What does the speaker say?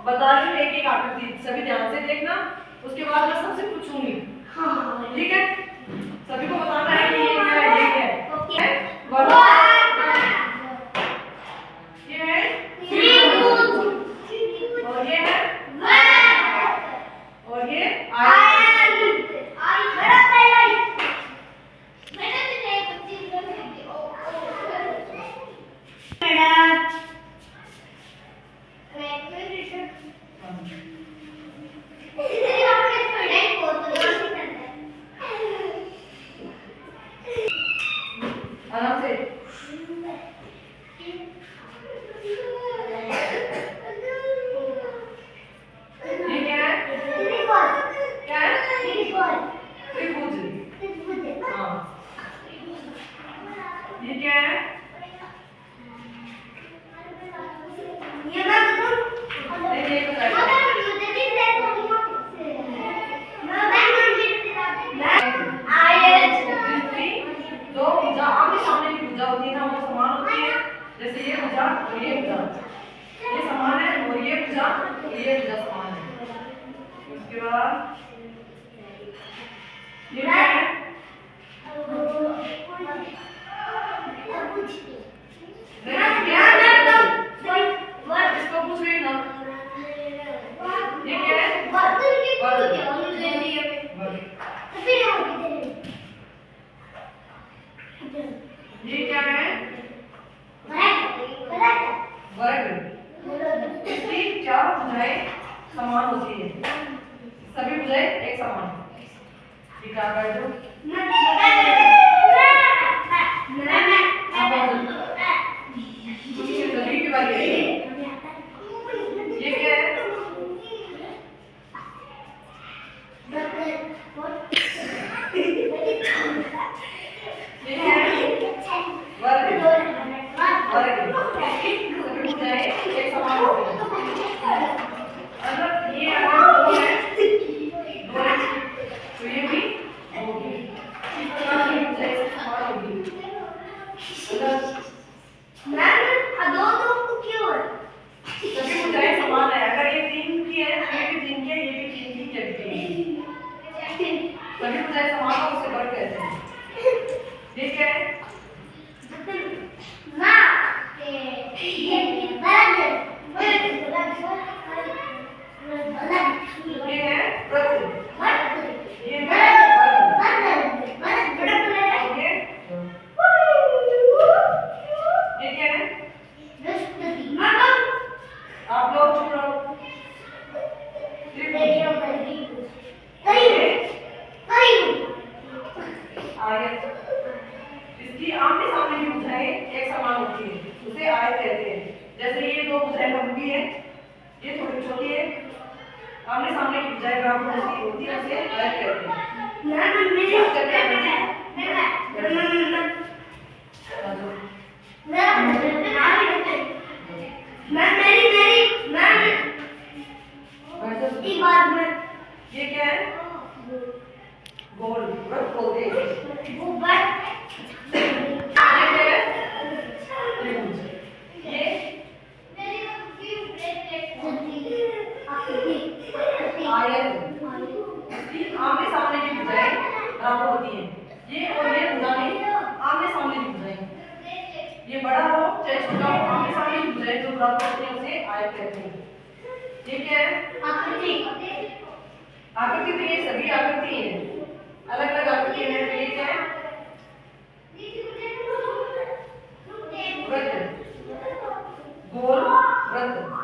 बता रही हूँ एक एक आकृति, सभी ध्यान से देखना। उसके बाद मैं सबसे पूछूंगी, ठीक है? सभी को बताना है कि ये क्या है, ये क्या है। ओके, ये है और ये है और ये आराम से। ये क्या है? क्या है? त्रिभुज। हाँ। ये क्या है? दो भुजा आमने सामने की भुजा होती है ना, वो समान होती है। जैसे ये भुजा और ये भुजा, ये समान है, और ये भुजा और ये भुजा समान है। उसके बाद ये क्या है? इसको पूछ रही ना, ये क्या है? ये क्या है? वर्ग। इसकी चार भुजाएं समान होती है, सभी भुजाएं एक समान। ठीक है, कर दो। सभी की बारी है। ये क्या है? ये क्या है? वर्ग। वर्ग। सभी भुजाएं एक समान होती है। अगर ये अगर दो है, तो ये भी होगी। इस प्रकार से भुजाएं समान होगी। सभी भुजाएं समान है। अगर ये 3 की है, तो ये भी 3 की है, ये भी 3 की, ये भी 3 की। सभी भुजाएं समान हो, उसे वर्ग कहते हैं। ये क्या है? ये है वृत्त। ये है ये क्या है? आप लोग चुप रहो। आयत। इसकी आमने सामने की भुजाएं एक समान होती है, उसे आयत कहते हैं। जैसे ये दो भुजाएं लंबी है, ये थोड़ी छोटी है, आमने सामने की भुजाएं बराबर होती है, उसे आयत कहते हैं। ये क्या है? गोल। वृत्त बोलते हैं। आमने सामने की भुजाएं बराबर होती हैं। ये और ये भुजाएं आमने सामने की भुजाएं, ये बड़ा हो चाहे छोटा हो, आमने सामने की भुजाएं जो बराबर होती हैं उसे आयत कहते हैं। ये क्या है? आकृति। आकृति तो ये सभी आकृति है, अलग अलग आकृति है। तो ये क्या है? वृत्त। गोल वृत्त।